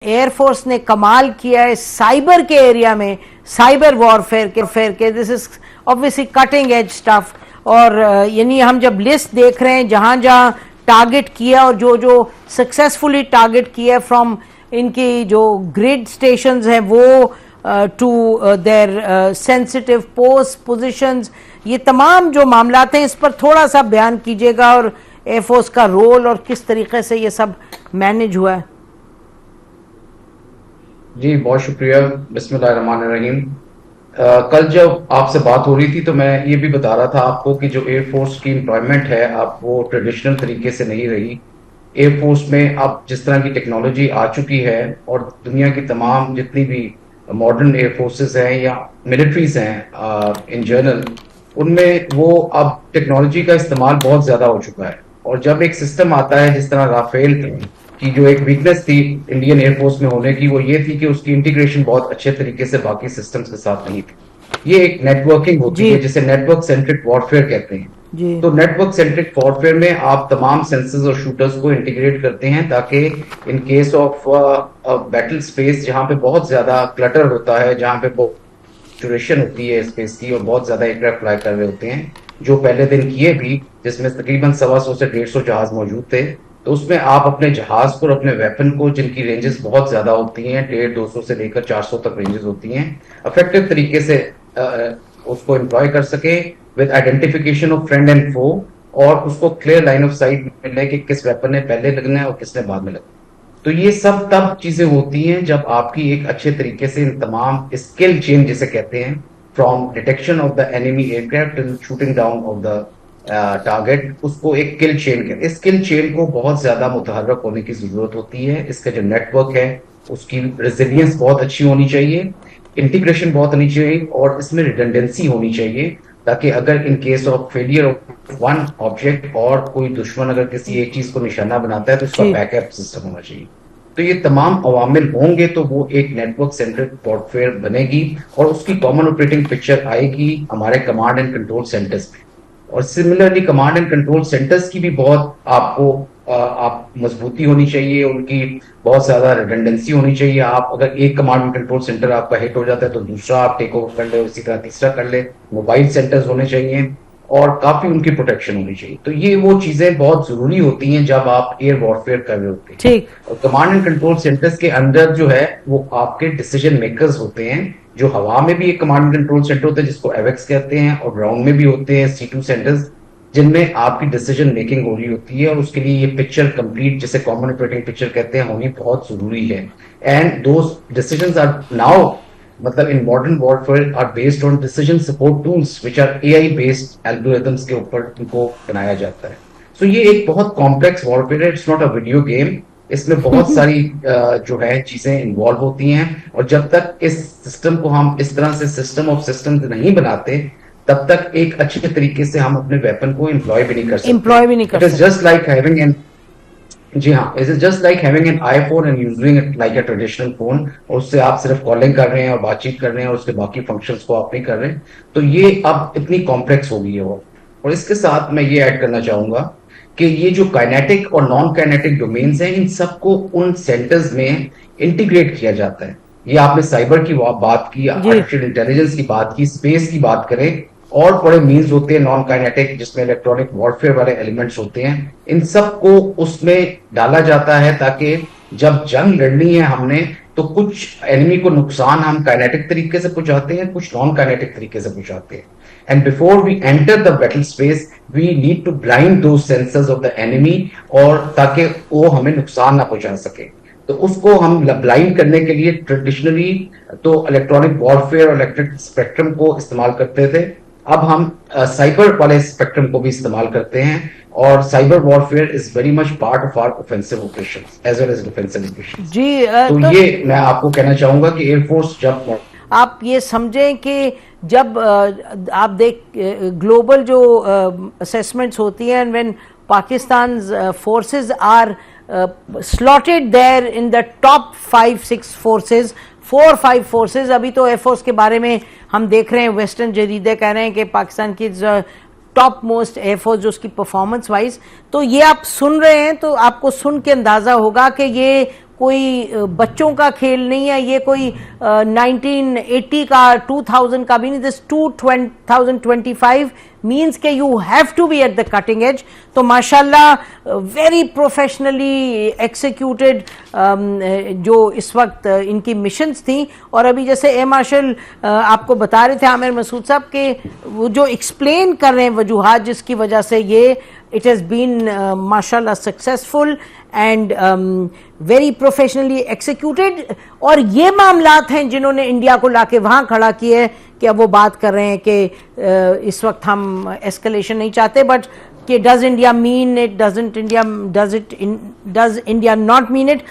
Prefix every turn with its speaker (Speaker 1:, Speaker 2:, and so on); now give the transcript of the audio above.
Speaker 1: Air force ने कमाल किया है साइबर के एरिया में, साइबर वॉरफेयर के this is obviously cutting edge stuff. और यानी हम जब लिस्ट देख रहे हैं जहां जहां टारगेट किया और जो जो सक्सेसफुली टारगेट किया फ्रॉम इनकी जो ग्रिड स्टेशंस हैं वो to their sensitive post positions, ये तमाम जो मामलात हैं इस पर थोड़ा सा बयान कीजिएगा और एयरफोर्स का रोल और किस तरीके से ये सब मैनेज हुआ है।
Speaker 2: जी बहुत शुक्रिया। बिस्मिल्लाहिर्रहमानिर्रहीम। कल जब आपसे बात हो रही थी तो मैं ये भी बता रहा था आपको कि जो एयरफोर्स की एम्प्लॉयमेंट है अब वो ट्रेडिशनल तरीके से नहीं रही। एयरफोर्स में अब जिस तरह की टेक्नोलॉजी आ चुकी है और दुनिया की तमाम जितनी भी मॉडर्न एयरफोर्सेस हैं या मिलिट्रीज हैं इन जनरल, उनमें वो अब टेक्नोलॉजी का इस्तेमाल बहुत ज्यादा हो चुका है। और जब एक सिस्टम आता है जिस तरह राफेल की जो एक वीकनेस थी इंडियन एयरफोर्स में होने की वो ये थी कि उसकी इंटीग्रेशन बहुत अच्छे तरीके से बाकी सिस्टम्स के साथ नहीं थी। ये एक नेटवर्किंग होती है जिसे नेटवर्क सेंट्रिक वॉरफेयर कहते हैं। तो नेटवर्क सेंट्रिक वॉरफेयर में आप तमाम सेंसर्स और शूटर्स को इंटीग्रेट करते हैं ताकि in case of battle space जहां पे बहुत ज्यादा क्लटर होता है, जहां पे ड्यूरेशन होती है स्पेस की और बहुत ज्यादा एयरक्राफ्ट फ्लाई कर रहे होते हैं, जो पहले दिन किए भी जिसमें तकरीबन 125 से 150 जहाज मौजूद थे, तो उसमें आप अपने जहाज को और अपने वेपन को जिनकी रेंजेस बहुत ज्यादा होती हैं, 150-200 से लेकर 400 तक रेंजेस होती हैं, इफेक्टिव तरीके से उसको एम्प्लॉय कर सके with identification of friend and foe, और उसको क्लियर लाइन ऑफ साइट मिले कि किस वेपन ने पहले लगना है और किसने बाद में लगना है। तो ये सब तब चीजें होती हैं जब आपकी एक अच्छे तरीके से इन तमाम स्किल चेन जिसे कहते हैं, from detection of the enemy aircraft and shooting down of the target, उसको एक किल चेन कहते हैं। इस किल चेन को बहुत ज्यादा मुतहर्रक होने की जरूरत होती है। इसका जो नेटवर्क है उसकी रेजिलियंस बहुत अच्छी होनी चाहिए, इंटीग्रेशन बहुत होनी चाहिए और इसमें रिडंडेंसी होनी चाहिए ताकि अगर in case of failure of one object और कोई दुश्मन अगर किसी एक चीज को निशाना बनाता है तो उसका बैकअप सिस्टम होना चाहिए। तो ये तमाम अवामिल होंगे तो वो एक नेटवर्क सेंट्रिक वॉरफेयर बनेगी और उसकी कॉमन ऑपरेटिंग पिक्चर आएगी हमारे कमांड एंड कंट्रोल सेंटर्स में। और similarly command and control centres की भी बहुत आपको आप मजबूती होनी चाहिए, उनकी बहुत ज्यादा रिडंडेंसी होनी चाहिए। आप अगर एक कमांड एंड कंट्रोल सेंटर आपका हिट हो जाता है तो दूसरा आप टेक ओवर कर ले, उसी तरह तीसरा कर ले। मोबाइल सेंटर्स होने चाहिए और काफी उनकी प्रोटेक्शन होनी चाहिए। तो ये वो चीजें बहुत जरूरी होती हैं जब आप एयर वॉरफेयर कर रहे होते हैं।
Speaker 1: ठीक।
Speaker 2: और कमांड एंड कंट्रोल सेंटर्स के अंदर जो है वो आपके डिसीजन मेकर्स होते हैं, जो हवा में भी एक कमांड एंड कंट्रोल सेंटर होता है जिसको एवेक्स कहते हैं, और ग्राउंड में भी होते हैं C2 सेंटर्स जिनमें आपकी डिसीजन मेकिंग हो रही होती है। और उसके लिए ये पिक्चर कंप्लीट जिसे कॉमन ऑपरेटिंग पिक्चर कहते हैं होनी बहुत जरूरी है। And those decisions are now मतलब in modern warfare are based on decision support tools which are AI based algorithms के ऊपर इनको बनाया जाता है। सो ये एक बहुत कॉम्प्लेक्स वॉरफेयर है, it's not a video game. इसमें बहुत सारी जो है चीजें इन्वॉल्व होती हैं और जब तक इस सिस्टम को हम इस तरह से सिस्टम ऑफ सिस्टम नहीं बनाते तब तक एक अच्छे तरीके से हम अपने वेपन को एम्प्लॉय भी नहीं कर सकते। It is just like having an जी हाँ, it is just like having an iPhone and using it like a traditional phone, और उससे आप सिर्फ कॉलिंग कर रहे हैं और बातचीत कर रहे हैं और उसके बाकी फंक्शंस को आप नहीं कर रहे हैं। तो ये अब इतनी कॉम्प्लेक्स हो गई है वो। और इसके साथ मैं ये ऐड करना चाहूंगा कि ये जो काइनेटिक और नॉन काइनेटिक डोमेन्स हैं इन सबको उन सेंटर्स में इंटीग्रेट किया जाता है। ये आपने साइबर की बात की, आर्टिफिशियल इंटेलिजेंस की बात की, स्पेस की बात करें, और बड़े मीन्स होते हैं नॉन काइनेटिक जिसमें इलेक्ट्रॉनिक वॉरफेयर वाले एलिमेंट्स होते हैं। इन सब को उसमें डाला जाता है ताकि जब जंग लड़नी है हमने तो कुछ एनिमी को नुकसान हम काइनेटिक तरीके से पहुंचाते हैं, कुछ नॉन काइनेटिक तरीके से पहुंचाते हैं। And before we enter the battle space we need to blind those sensors of the enemy, और ताकि वो हमें नुकसान ना पहुंचा सके। तो उसको हम ब्लाइंड करने के लिए ट्रेडिशनली तो इलेक्ट्रॉनिक वॉरफेयर और इलेक्ट्रिक स्पेक्ट्रम को इस्तेमाल करते थे। अब हम साइबर वाले स्पेक्ट्रम को भी इस्तेमाल करते हैं, और cyber warfare is very much part of our offensive operations as well as defensive operations.
Speaker 1: जी
Speaker 2: तो ये मैं आपको कहना चाहूंगा कि एयरफोर्स जब
Speaker 1: आप ये समझें कि जब आप देख ग्लोबल जो असेसमेंट्स होती हैं, when Pakistan forces are slotted there in the top 5-6 forces, 4-5 forces. अभी तो एयरफोर्स के बारे में हम देख रहे हैं, वेस्टर्न जरीदे कह रहे हैं कि पाकिस्तान की टॉप मोस्ट एयरफोर्स जो उसकी परफॉर्मेंस वाइज, तो ये आप सुन रहे हैं तो आपको सुन के अंदाजा होगा कि ये कोई बच्चों का खेल नहीं है, ये कोई 1980 का 2000 का भी नहीं, दिस 2025 मीन्स के you have to be at the cutting edge. तो माशाल्लाह वेरी प्रोफेशनली एक्सिक्यूटेड जो इस वक्त इनकी मिशंस थी। और अभी जैसे ए मार्शल आपको बता रहे थे आमिर मसूद साहब के वो जो एक्सप्लेन कर रहे हैं वजूहात जिसकी वजह से ये it has been mashallah successful and very professionally executed। और ये मामलात हैं जिन्होंने इंडिया को लाके वहां खड़ा किया है कि अब वो बात कर रहे हैं कि इस वक्त हम एस्केलेशन नहीं चाहते, बट कि does India mean it, does India not mean it.